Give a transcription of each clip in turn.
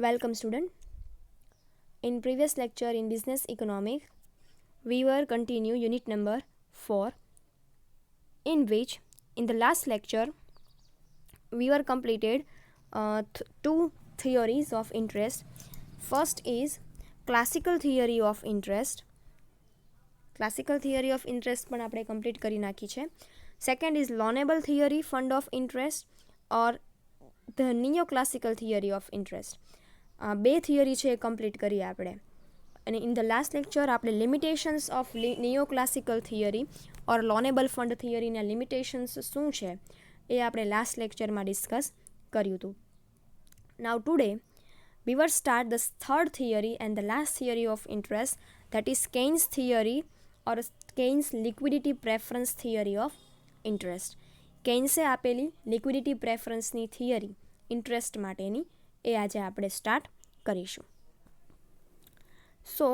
Welcome student. In previous lecture in business economics, we were continue unit number 4, in which in the last lecture we were completed two theories of interest. First is classical theory of interest. Classical theory of interest પણ આપણે complete કરી નાખી છે. Second is loanable theory fund of interest or the neoclassical theory of interest. બે theory છે એ complete કરી આપણે. અને ઇન ધ લાસ્ટ લેક્ચર આપણે limitations of neoclassical theory or loanable fund થિયરીના લિમિટેશન્સ શું છે એ આપણે લાસ્ટ લેક્ચરમાં ડિસ્કસ કર્યું હતું. Now today we will start the third theory and the last theory of interest, that is Keynes theory or Keynes liquidity preference theory of interest. કેઇન્સે આપેલી liquidity પ્રેફરન્સની theory interest માટેની એ આજે આપણે સ્ટાર્ટ કરીશું. સો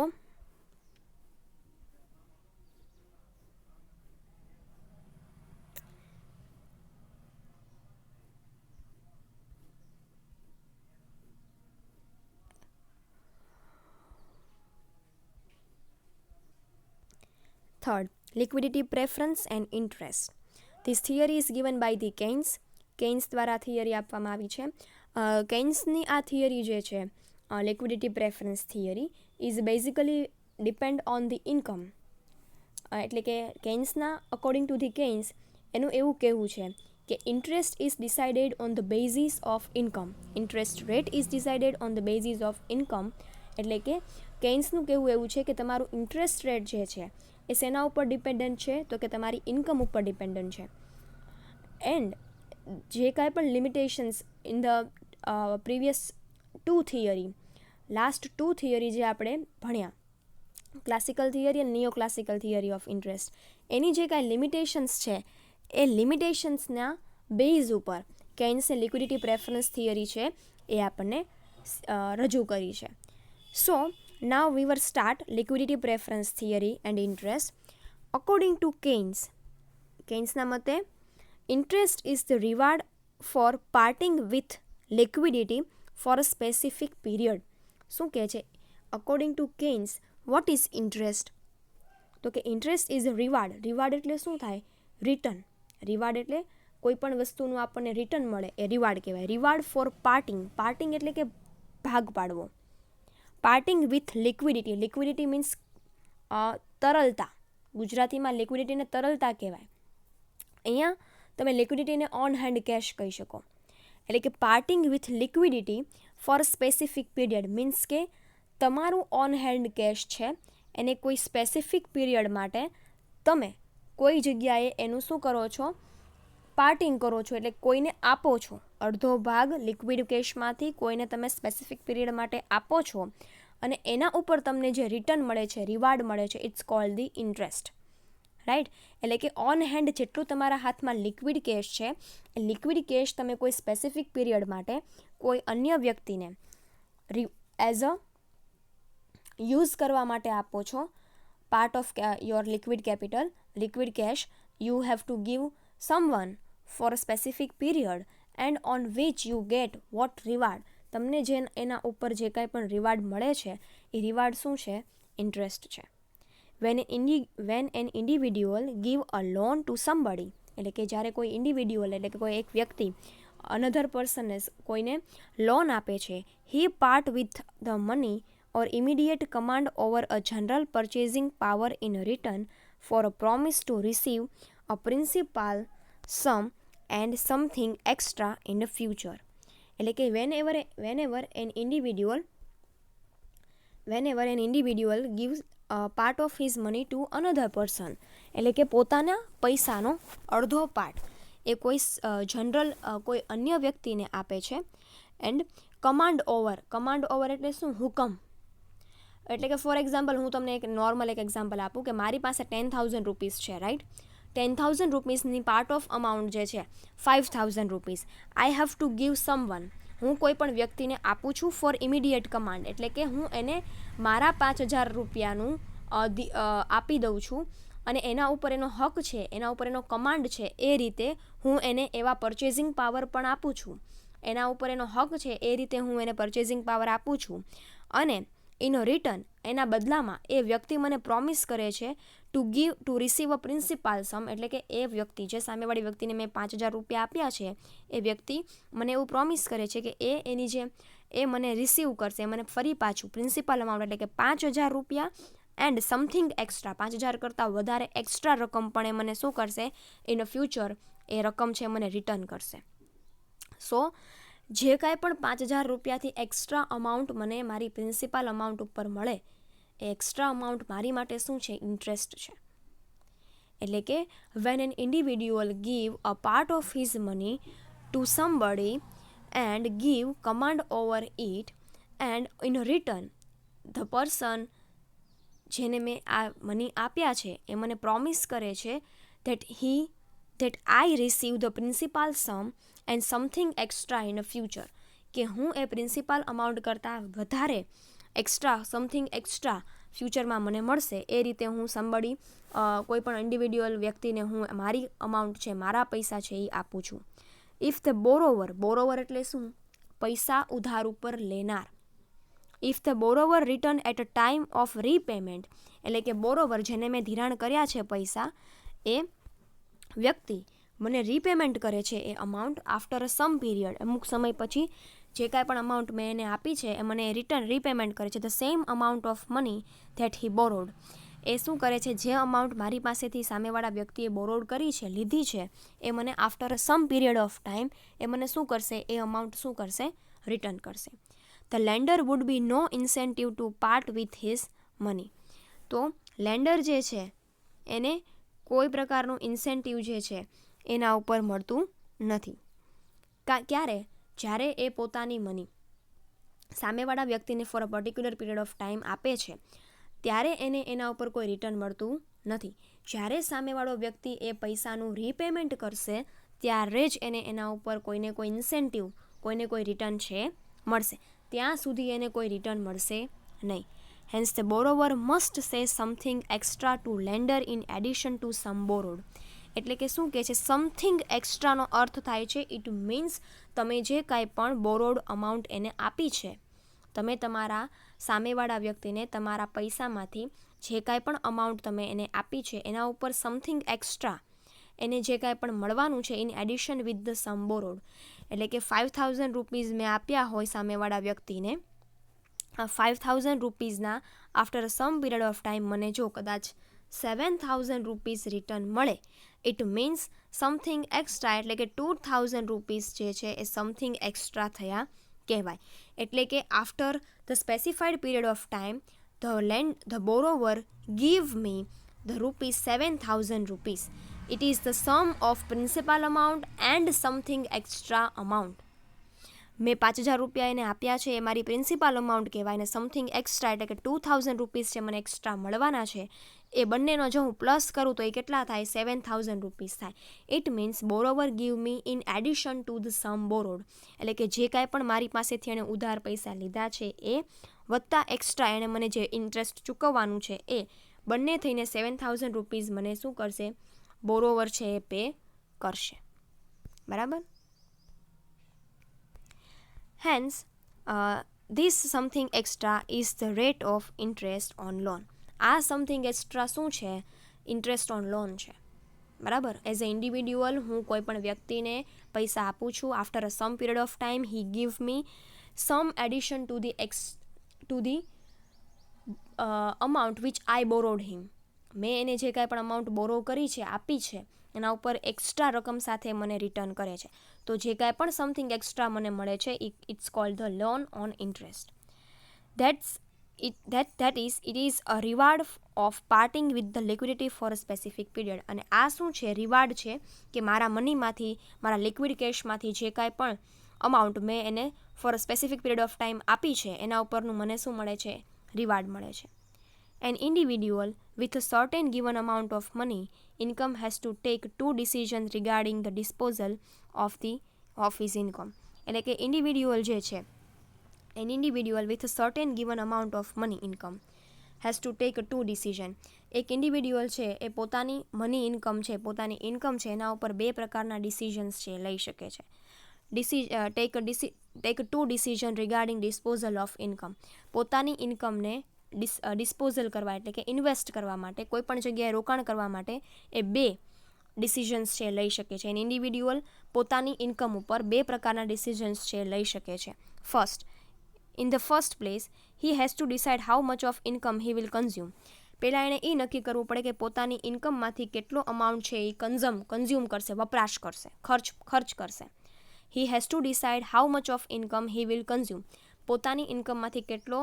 third, liquidity preference and interest. This theory is given by the Keynes. કેઇન્સ દ્વારા theory આપવામાં આવી છે. કેઇન્સની આ થિયરી જે છે liquidity preference theory is basically depend on the income. એટલે કે કેઇન્સના અકોર્ડિંગ ટુ ધી કેઇન્સ એનું એવું કહેવું છે કે interest is decided on the basis of income. Interest rate is decided on the basis of income. એટલે કે કેઇન્સનું કહેવું એવું છે કે તમારું ઇન્ટરેસ્ટ રેટ જે છે એ શેના ઉપર ડિપેન્ડન્ટ છે તો કે તમારી ઇન્કમ ઉપર ડિપેન્ડન્ટ છે. એન્ડ જે કાંઈ પણ limitations in the previous two theory, last two theory જે આપણે ભણ્યા, ક્લાસિકલ થિયરી અને neo classical theory of interest, એની જે કાંઈ લિમિટેશન્સ છે એ લિમિટેશન્સના બેઝ ઉપર કેઇન્સે લિક્વિડિટી પ્રેફરન્સ થિયરી છે એ આપણને રજૂ કરી છે. સો now we will start liquidity preference theory and interest. According to Keynes, Keynesના મતે interest is the reward for parting with liquidity for a specific period. શું કહે છે? According to Keynes, what is interest? તો કે interest is a reward. reward એટલે શું થાય? Return. reward એટલે કોઈ પણ વસ્તુનું આપણને રિટર્ન મળે એ રિવાર્ડ કહેવાય. reward for parting. parting એટલે કે ભાગ પાડવો. Parting with liquidity. Liquidity means તરલતા. ગુજરાતીમાં લિક્વિડિટીને તરલતા કહેવાય. અહીંયા તમે લિક્વિડિટીને ઓન હેન્ડ કેશ કહી શકો. એટલે કે parting with liquidity for specific period means કે તમારું ઓન હેન્ડ કેશ છે એને કોઈ સ્પેસિફિક પીરિયડ માટે તમે કોઈ જગ્યાએ એનું શું કરો છો? પાર્ટિંગ કરો છો, એટલે કોઈને આપો છો. અડધો ભાગ લિક્વિડ કેશમાંથી કોઈને તમે સ્પેસિફિક પીરિયડ માટે આપો છો અને એના ઉપર તમને જે રિટર્ન મળે છે, રિવાર્ડ મળે છે, it's called the interest. Right? એટલે કે ઓન હેન્ડ જેટલું તમારા હાથમાં લિક્વિડ કેશ છે એ લિક્વિડ કેશ તમે કોઈ સ્પેસિફિક પીરિયડ માટે કોઈ અન્ય વ્યક્તિને એઝ અ યુઝ કરવા માટે આપો છો. Part of your liquid capital, liquid cash you have to give someone for a specific period and on which you get what reward. તમને જે એના ઉપર જે કાંઈ પણ રિવાર્ડ મળે છે એ રિવાર્ડ શું છે? ઇન્ટરેસ્ટ છે. when an individual give a loan to somebody, એટલે કે જ્યારે કોઈ ઇન્ડિવિડ્યુઅલ એટલે કે કોઈ એક વ્યક્તિ અનધર પર્સનને કોઈને લોન આપે છે, he part with the money or immediate command over a general purchasing power in return for a promise to receive a principal sum and something extra in the future. એટલે કે whenever an individual gives a part of his money to another person, એટલે કે પોતાના પૈસાનો અડધો part એ કોઈ general કોઈ અન્ય વ્યક્તિને આપે છે. એન્ડ કમાન્ડ ઓવર એટલે શું? હુકમ. એટલે કે ફોર એક્ઝામ્પલ હું તમને એક નોર્મલ એક એક્ઝામ્પલ આપું કે મારી પાસે 10,000 રૂપીસ છે, રાઈટ? 10,000 રૂપીસની પાર્ટ ઓફ અમાઉન્ટ જે છે 5,000 rupees I have to give someone. હું કોઈ પણ વ્યક્તિને આપું છું ફોર ઇમિડિયેટ કમાન્ડ, એટલે કે હું એને મારા 5,000 રૂપિયાનું આપી દઉં છું અને એના ઉપર એનો હક છે, એના ઉપર એનો કમાન્ડ છે, એ રીતે હું એને એવા પરચેઝિંગ પાવર પણ આપું છું એના ઉપર એનો હક છે, એ રીતે હું એને પરચેઝિંગ પાવર આપું છું. અને ઇન રિટર્ન એના બદલામાં એ વ્યક્તિ મને પ્રોમિસ કરે છે ટુ રિસીવ અ પ્રિન્સિપાલ સમ, એટલે કે એ વ્યક્તિ, જે સામેવાળી વ્યક્તિને મેં 5,000 રૂપિયા આપ્યા છે, એ વ્યક્તિ મને એવું પ્રોમિસ કરે છે કે એની જે એ મને રિસીવ કરશે, મને ફરી પાછું પ્રિન્સિપાલ અમાઉન્ટ એટલે કે 5,000 રૂપિયા એન્ડ સમથિંગ એક્સ્ટ્રા, 5,000 કરતાં વધારે એક્સ્ટ્રા રકમ પણ એ મને શું કરશે, ઇન ફ્યુચર એ રકમ છે મને રિટર્ન કરશે. સો જે કાંઈ પણ 5,000 રૂપિયાથી એક્સ્ટ્રા અમાઉન્ટ મને મારી પ્રિન્સિપાલ અમાઉન્ટ ઉપર મળે, એ એક્સ્ટ્રા અમાઉન્ટ મારી માટે શું છે, ઇન્ટરેસ્ટ છે. એટલે કે when an individual give a part of his money to somebody and give command over it and in return the person જેને મેં આ મની આપ્યા છે એ મને પ્રોમિસ કરે છે that I receive the principal sum and something extra in the future, કે હું એ પ્રિન્સિપાલ અમાઉન્ટ કરતાં વધારે એક્સ્ટ્રા સમથિંગ એક્સ્ટ્રા ફ્યુચરમાં મને મળશે. એ રીતે હું somebody કોઈ પણ ઇન્ડિવિડ્યુઅલ વ્યક્તિને હું મારી અમાઉન્ટ છે, મારા પૈસા છે એ આપું છું. ઇફ ધ બોરોવર એટલે શું, પૈસા ઉધાર ઉપર લેનાર. If the borrower return at a time of repayment, એટલે કે બોરોવર જેને મેં ધિરાણ કર્યા છે પૈસા, એ વ્યક્તિ મને રીપેમેન્ટ કરે છે એ amount after a some period, અમુક સમય પછી જે કાંઈ પણ અમાઉન્ટ મેં એને આપી છે એ મને રીપેમેન્ટ કરે છે the same amount of money that he borrowed. એ શું કરે છે, જે અમાઉન્ટ મારી પાસેથી સામેવાળા વ્યક્તિએ બોરોડ કરી છે, લીધી છે, એ મને after a some period of time એ મને શું કરશે, એ અમાઉન્ટ શું કરશે, રિટર્ન કરશે. The lender would be no incentive to part with his money. તો લેન્ડર જે છે એને કોઈ પ્રકારનું ઇન્સેન્ટિવ જે છે એના ઉપર મળતું નથી. ક્યારે? જ્યારે એ પોતાની મની સામેવાળા વ્યક્તિને for a particular period of time આપે છે, ત્યારે એને એના ઉપર કોઈ રિટર્ન મળતું નથી. જ્યારે સામેવાળો વ્યક્તિ એ પૈસાનું રીપેમેન્ટ કરશે, ત્યારે જ એને એના ઉપર કોઈને કોઈ ઇન્સેન્ટિવ, કોઈને કોઈ રિટર્ન છે મળશે. ત્યાં સુધી એને કોઈ રિટર્ન મળશે નહીં. Hence the borrower must say something extra to lender in addition to sum borrowed. એટલે કે શું કહે છે, સમથિંગ એક્સ્ટ્રાનો અર્થ થાય છે, ઇટ મીન્સ તમે જે કાંઈ પણ બોરોડ અમાઉન્ટ એને આપી છે, તમે તમારા સામેવાળા વ્યક્તિને તમારા પૈસામાંથી જે કાંઈ પણ અમાઉન્ટ તમે એને આપી છે એના ઉપર સમથિંગ એક્સ્ટ્રા એને જે કાંઈ પણ મળવાનું છે in addition with the sum borrowed. એટલે કે 5,000 રૂપીઝ મેં આપ્યા હોય સામેવાળા વ્યક્તિને, 5,000 રૂપીઝના after some period of time મને જો કદાચ 7,000 રૂપીઝ રિટર્ન મળે, ઇટ મીન્સ સમથિંગ એક્સ્ટ્રા, એટલે કે 2,000 રૂપીઝ જે છે એ સમથિંગ એક્સ્ટ્રા થયા કહેવાય. એટલે કે after the specified period of time the borrower give me the rupees 7,000 rupees. It is the sum of principal amount and something extra amount. મેં 5,000 રૂપિયા એને આપ્યા છે, એ મારી પ્રિન્સિપાલ અમાઉન્ટ કહેવાય, અને સમથિંગ એક્સ્ટ્રા એટલે કે 2,000 રૂપીઝ છે મને એક્સ્ટ્રા મળવાના છે, એ બંનેનો જો હું પ્લસ કરું તો એ કેટલા થાય, 7,000 રૂપીઝ થાય. It means borrower give me in addition to the sum borrowed. એટલે કે જે કાંઈ પણ મારી પાસેથી એણે ઉધાર પૈસા લીધા છે એ વત્તા એક્સ્ટ્રા એણે મને જે ઇન્ટરેસ્ટ ચૂકવવાનું છે એ બંને થઈને 7,000 રૂપીઝ મને શું કરશે, બોરોવર છે એ પે કરશે. બરાબર? Hence this something extra is the rate of interest on loan. આ સમથિંગ એક્સ્ટ્રા શું છે, ઇન્ટરેસ્ટ ઓન લોન છે. બરાબર? એઝ અ ઇન્ડિવિડ્યુઅલ હું કોઈ પણ વ્યક્તિને પૈસા આપું છું, after a some period of time he give me some addition to the amount which I borrowed him. મેં એને જે કાંઈ પણ અમાઉન્ટ બોરો કરી છે, આપી છે, એના ઉપર એક્સ્ટ્રા રકમ સાથે મને રિટર્ન કરે છે. તો જે કાંઈ પણ સમથિંગ એક્સ્ટ્રા મને મળે છે, it's called the loan on interest. That is, it is a reward of parting with the liquidity for a specific period. અને આ શું છે, રિવાર્ડ છે કે મારા મનીમાંથી, મારા લિક્વિડ કેશમાંથી જે કાંઈ પણ અમાઉન્ટ મેં એને for a specific period of time આપી છે, એના ઉપરનું મને શું મળે છે, રિવાર્ડ મળે છે. An individual with a certain given amount of money income has to take two decisions regarding the disposal of his income. એટલે કે ઇન્ડિવિડ્યુઅલ જે છે, an individual with a certain given amount of money income has to take two decision. એક individual છે એ પોતાની money income છે, પોતાની income છે, એના ઉપર બે પ્રકારના ડિસિઝન્સ છે લઈ શકે છે. Take to decision regarding disposal of income. પોતાની ઇન્કમને ડિસ્પોઝલ કરવા એટલે કે ઇન્વેસ્ટ કરવા માટે, કોઈ પણ જગ્યાએ રોકાણ કરવા માટે એ 2 ડિસિઝન્સ છે લઈ શકે છે. એન ઇન્ડિવિડ્યુઅલ પોતાની ઇન્કમ ઉપર 2 પ્રકારના ડિસિઝન્સ છે લઈ શકે છે. First, in the first place he has two decide how much of income he will consume. પહેલાં એણે એ નક્કી કરવું પડે કે પોતાની ઇન્કમમાંથી કેટલો અમાઉન્ટ છે એ કન્ઝ્યુમ કરશે, વપરાશ કરશે, ખર્ચ કરશે. He has two decide how much of income he will consume. પોતાની ઇન્કમમાંથી કેટલો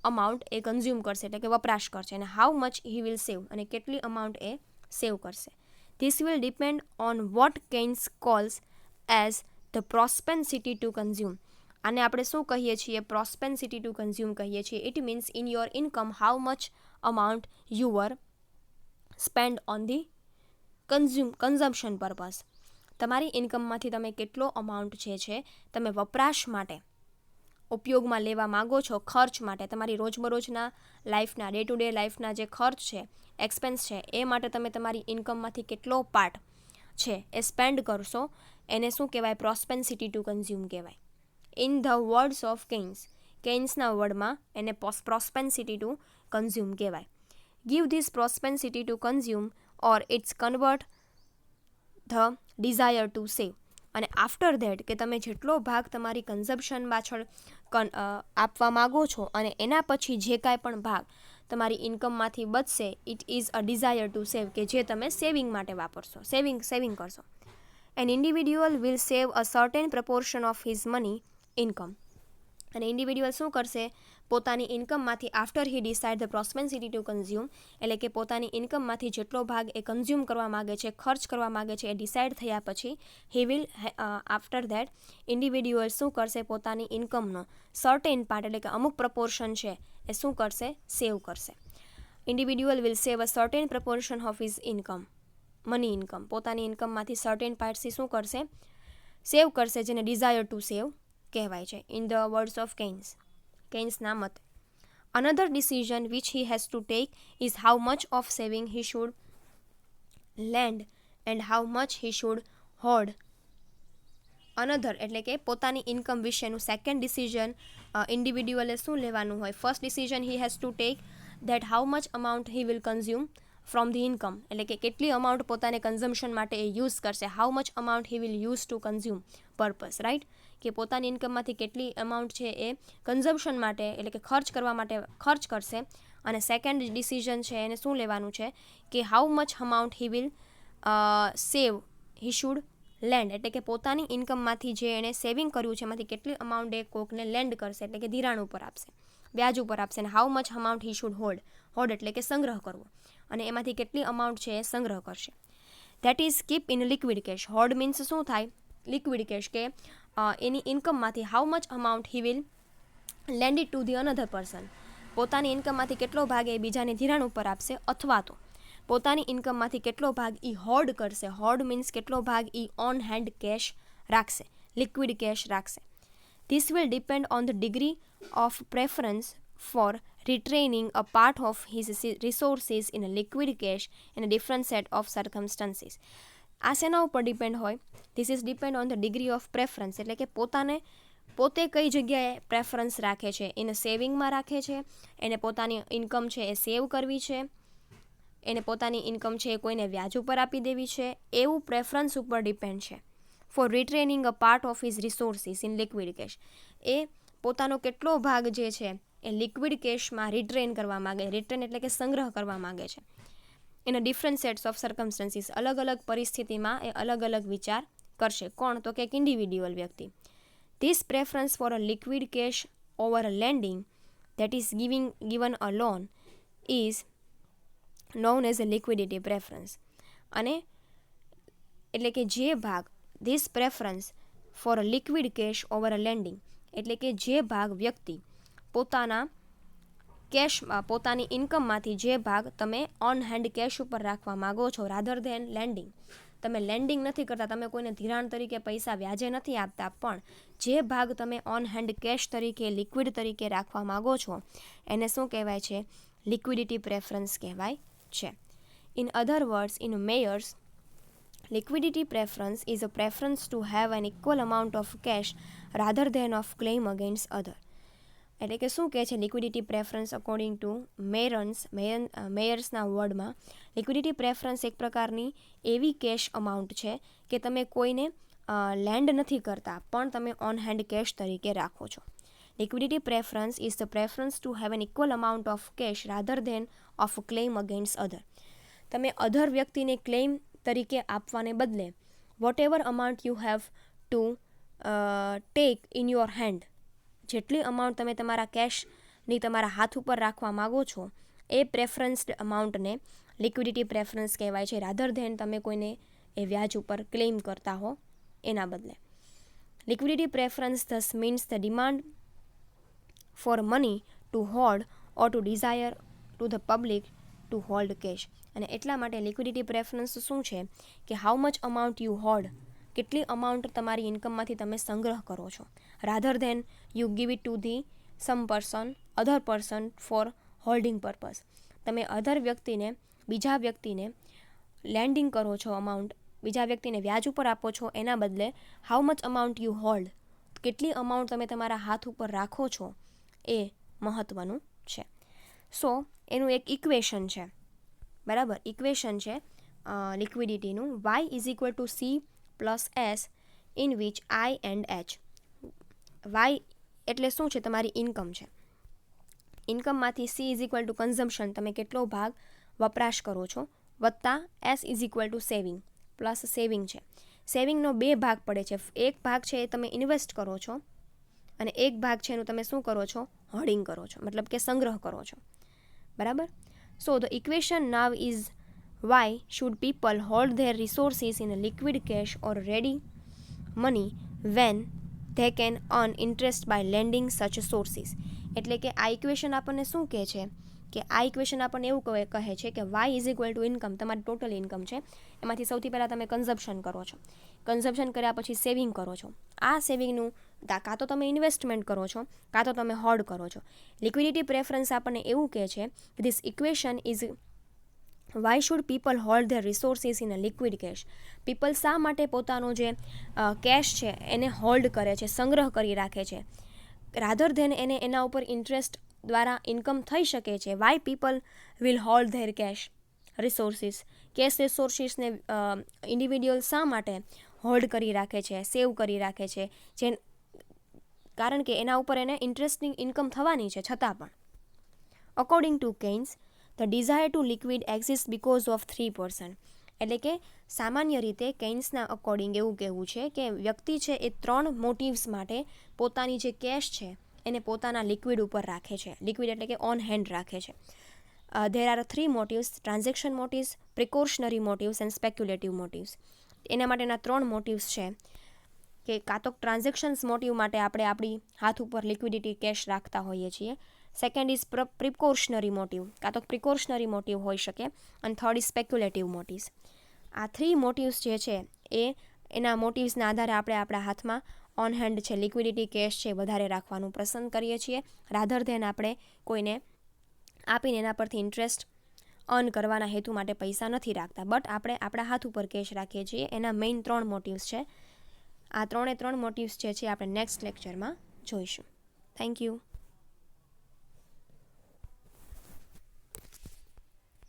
અમાઉન્ટ એ કન્ઝ્યુમ કરશે એટલે કે વપરાશ કરશે, અને how much he will save, અને કેટલી અમાઉન્ટ એ સેવ કરશે. This will depend on what Keynes calls as the propensity to consume. આને આપણે શું કહીએ છીએ? પ્રોસ્પેન્સિટી ટુ કન્ઝ્યુમ કહીએ છીએ. It means in your income how much amount you var spend on the consumption purpose. તમારી ઇન્કમમાંથી તમે કેટલો અમાઉન્ટ છે તમે વપરાશ માટે ઉપયોગમાં લેવા માગો છો, ખર્ચ માટે, તમારી રોજબરોજના લાઈફના, ડે ટુ ડે લાઈફના જે ખર્ચ છે, એક્સપેન્સ છે, એ માટે તમે તમારી ઇન્કમમાંથી કેટલો પાર્ટ છે એ સ્પેન્ડ કરશો, એને શું કહેવાય? પ્રોસ્પેન્સિટી ટુ કન્ઝ્યુમ કહેવાય. ઇન ધ વર્ડ્સ ઓફ કેન્સના વર્ડમાં એને પ્રોસ્પેન્સિટી ટુ કન્ઝ્યુમ કહેવાય. Give this propensity to consume or it's convert the desire to save. અને આફ્ટર ધેટ કે તમે જેટલો ભાગ તમારી કન્ઝમ્પશન પાછળ આપવા માગો છો અને એના પછી જે કાંઈ પણ ભાગ તમારી ઇન્કમમાંથી બચશે, it is a desire to save, કે જે તમે સેવિંગ માટે વાપરશો, સેવિંગ કરશો. An individual will save a certain proportion of his money income. અને ઇન્ડિવિડ્યુઅલ શું કરશે? પોતાની ઇન્કમમાંથી after he decide the propensity to consume, એટલે કે પોતાની ઇન્કમમાંથી જેટલો ભાગ એ કન્ઝ્યુમ કરવા માગે છે, ખર્ચ કરવા માગે છે, એ ડિસાઇડ થયા પછી he will after that individual શું કરશે? પોતાની ઇન્કમનો સર્ટેન પાર્ટ એટલે કે અમુક પ્રપોર્શન છે એ શું કરશે? સેવ કરશે. Individual will save a certain proportion of his income, money income. પોતાની ઇન્કમમાંથી સર્ટેન પાર્ટથી શું કરશે? સેવ કરશે, જેને ડિઝાયર ટુ સેવ કહેવાય છે. ઇન ધ વર્ડ્સ ઓફ કેન્સના મતે. Another decision which he has to take is how much of saving he should land and how much he should hold. Another એટલે કે પોતાની ઇન્કમ વિશેનું સેકન્ડ ડિસિઝન ઇન્ડિવિડ્યુઅલે શું લેવાનું હોય? First decision he has to take that how much amount he will consume from the income, એટલે કે કેટલી અમાઉન્ટ પોતાને કન્ઝમ્પશન માટે એ યુઝ કરશે. How much amount he will use to consume purpose, right? કે પોતાની ઇન્કમમાંથી કેટલી અમાઉન્ટ છે એ કન્ઝમ્પશન માટે એટલે કે ખર્ચ કરવા માટે ખર્ચ કરશે. અને સેકન્ડ ડિસિઝન છે એને શું લેવાનું છે? કે how much amount he will save he should land, એટલે કે પોતાની ઇન્કમમાંથી જે એણે સેવિંગ કર્યું છે એમાંથી કેટલી અમાઉન્ટ એ કોકને લેન્ડ કરશે, એટલે કે ધિરાણ ઉપર આપશે, વ્યાજ ઉપર આપશે. અને how much amount he should hold એટલે કે સંગ્રહ કરવો, અને એમાંથી કેટલી અમાઉન્ટ છે એ સંગ્રહ કરશે. That is keep in liquid cash. Hold means શું થાય? લિક્વિડ કેશ, કે એની ઇન્કમમાંથી how much amount he will lend it to the another person. પોતાની ઇન્કમમાંથી કેટલો ભાગ એ બીજાને ધિરાણ ઉપર આપશે, અથવા તો પોતાની ઇન્કમમાંથી કેટલો ભાગ ઈ હોલ્ડ કરશે. હોલ્ડ મીન્સ કેટલો ભાગ ઈ ઓન હેન્ડ કેશ રાખશે, લિક્વિડ કેશ રાખશે. This will depend on the degree of preference for retaining a part of his resources in a liquid cash in a different set of circumstances. આ શેના ઉપર depend હોય? This is depend on the degree of preference, એટલે કે પોતે કઈ જગ્યાએ preference રાખે છે. એને સેવિંગમાં રાખે છે, એને પોતાની ઇન્કમ છે એ સેવ કરવી છે, એને પોતાની ઇન્કમ છે એ કોઈને વ્યાજ ઉપર આપી દેવી છે, એવું પ્રેફરન્સ ઉપર ડિપેન્ડ છે. For retraining a part of his resources in liquid cash, એ પોતાનો કેટલો ભાગ જે છે એ લિક્વિડ કેશમાં રિટ્રેન કરવા માગે. રિટ્રેન એટલે કે સંગ્રહ કરવા માગે છે. In a different sets of circumstances, અલગ અલગ પરિસ્થિતિમાં એ અલગ અલગ વિચાર કરશે. કોણ? તો કે ઇન્ડિવિડ્યુઅલ વ્યક્તિ. This preference for a liquid cash over a lending that is given a loan is known as a liquidity preference. અને એટલે કે જે ભાગ this preference for a liquid cash over a lending, એટલે કે જે ભાગ વ્યક્તિ પોતાના કેશમાં, પોતાની ઇન્કમમાંથી જે ભાગ તમે ઓન હેન્ડ કેશ ઉપર રાખવા માગો છો, રાધર ધેન લેન્ડિંગ. તમે લેન્ડિંગ નથી કરતા, તમે કોઈને ધિરાણ તરીકે પૈસા વ્યાજે નથી આપતા, પણ જે ભાગ તમે ઓન હેન્ડ કેશ તરીકે, લિક્વિડ તરીકે રાખવા માગો છો એને શું કહેવાય છે? લિક્વિડિટી પ્રેફરન્સ કહેવાય છે. In other words, in Meyers Liquidity preference is a preference to have an equal amount of cash rather than of claim against other. એટલે કે શું કહે છે લિક્વિડિટી પ્રેફરન્સ અકોર્ડિંગ ટુ મેયર્સના વર્ડમાં લિક્વિડિટી પ્રેફરન્સ એક પ્રકારની એવી કેશ અમાઉન્ટ છે કે તમે કોઈને લેન્ડ નથી કરતા પણ તમે ઓન હેન્ડ કેશ તરીકે રાખો છો. Liquidity preference is the preference to have an equal amount of cash rather than of claim against other. તમે અધર વ્યક્તિને ક્લેમ તરીકે આપવાને બદલે whatever amount you have to take in your hand, જેટલી amount તમે તમારા કેશની તમારા હાથ ઉપર રાખવા માગો છો એ પ્રેફરન્સ્ડ અમાઉન્ટને લિક્વિડિટી પ્રેફરન્સ કહેવાય છે રાધર ધેન તમે કોઈને એ વ્યાજ ઉપર ક્લેમ કરતા હો એના બદલે. Liquidity preference thus means the demand for money to hold or to desire to the public to hold cash. અને એટલા માટે લિક્વિડિટી પ્રેફરન્સ શું છે કે how much amount you hold, કેટલી અમાઉન્ટ તમારી ઇન્કમમાંથી તમે સંગ્રહ કરો છો rather than you give it to the other person for holding purpose. તમે બીજા વ્યક્તિને લેન્ડિંગ કરો છો અમાઉન્ટ, બીજા વ્યક્તિને વ્યાજ ઉપર આપો છો એના બદલે how much amount you hold, કેટલી અમાઉન્ટ તમે તમારા હાથ ઉપર રાખો છો એ મહત્ત્વનું છે. સો એનું એક ઇક્વેશન છે, બરાબર, ઇક્વેશન છે લિક્વિડિટીનું y is equal to C plus S in which I and H. y એટલે શું છે તમારી ઇન્કમ છે, ઇન્કમમાંથી C is equal to consumption તમે કેટલો ભાગ વપરાશ કરો છો વત્તા S is equal to saving plus saving છે. સેવિંગનો બે ભાગ પડે છે, એક ભાગ છે એ તમે ઇન્વેસ્ટ કરો છો અને એક ભાગ છે એનું તમે શું કરો છો હોલ્ડિંગ કરો છો, મતલબ કે સંગ્રહ કરો છો, બરાબર. So the equation now is why should people hold their resources in a liquid cash or ready money when they can earn interest by lending such sources. એટલે કે આ ઇક્વેશન આપણને શું કહે છે કે આ ઇક્વેશન આપણને એવું કહે છે કે y is equal to income, તમારી ટોટલ ઇન્કમ છે એમાંથી સૌથી પહેલાં તમે કન્ઝમ્પશન કરો છો, કન્ઝમ્પશન કર્યા પછી સેવિંગ કરો છો, આ સેવિંગનું કાં તો તમે ઇન્વેસ્ટમેન્ટ કરો છો કાં તો તમે હોલ્ડ કરો છો. લિક્વિડિટી પ્રેફરન્સ આપણને એવું કહે છે કે this equation is why should people hold their resources in a liquid cash. People શા માટે પોતાનો જે કેશ છે એને હોલ્ડ કરે છે, સંગ્રહ કરી રાખે છે રાધર ધેન એને એના ઉપર ઇન્ટરેસ્ટ દ્વારા ઇન્કમ થઈ શકે છે. Why people will hold their cash resources, cash રિસોર્સિસને ઇન્ડિવિડ્યુઅલ શા માટે હોલ્ડ કરી રાખે છે, સેવ કરી રાખે છે, જે કારણ કે એના ઉપર એને ઇન્ટરેસ્ટની ઇન્કમ થવાની છે છતાં પણ. According to Keynes the desire to liquid exist because of 3%. એટલે કે સામાન્ય રીતે કેન્સના અકોર્ડિંગ એવું કહેવું છે કે વ્યક્તિ છે એ 3 મોટિવ્સ માટે પોતાની જે કેશ છે એને પોતાના લિક્વિડ ઉપર રાખે છે, લિક્વિડ એટલે કે ઓન હેન્ડ રાખે છે. There are 3 motives: transaction motives, precautionary motives and speculative motives. એના માટેના 3 મોટિવ્સ છે કે કાં તો ટ્રાન્ઝેક્શન્સ મોટિવ માટે આપણે આપણી હાથ ઉપર લિક્વિડિટી કેશ રાખતા હોઈએ છીએ, સેકન્ડ ઇઝ પ્રિકોશનરી મોટિવ, કાં તો પ્રિકોશનરી મોટિવ હોઈ શકે, અને થર્ડ ઇઝ સ્પેક્યુલેટિવ મોટિવ્સ. આ 3 મોટિવ્સ જે છે એ એના મોટિવ્સના આધારે આપણે આપણા હાથમાં ઓન હેન્ડ છે લિક્વિડિટી કેશ છે વધારે રાખવાનું પસંદ કરીએ છીએ રાધર ધેન આપણે કોઈને આપીને એના પરથી ઇન્ટરેસ્ટ અર્ન કરવાના હેતુ માટે પૈસા નથી રાખતા, બટ આપણે આપણા હાથ ઉપર કેશ રાખીએ છીએ. એના મેઇન 3 મોટિવ્સ છે. આ 3 મોટિવ્સ જે છે આપણે નેક્સ્ટ લેક્ચરમાં જોઈશું. Thank you.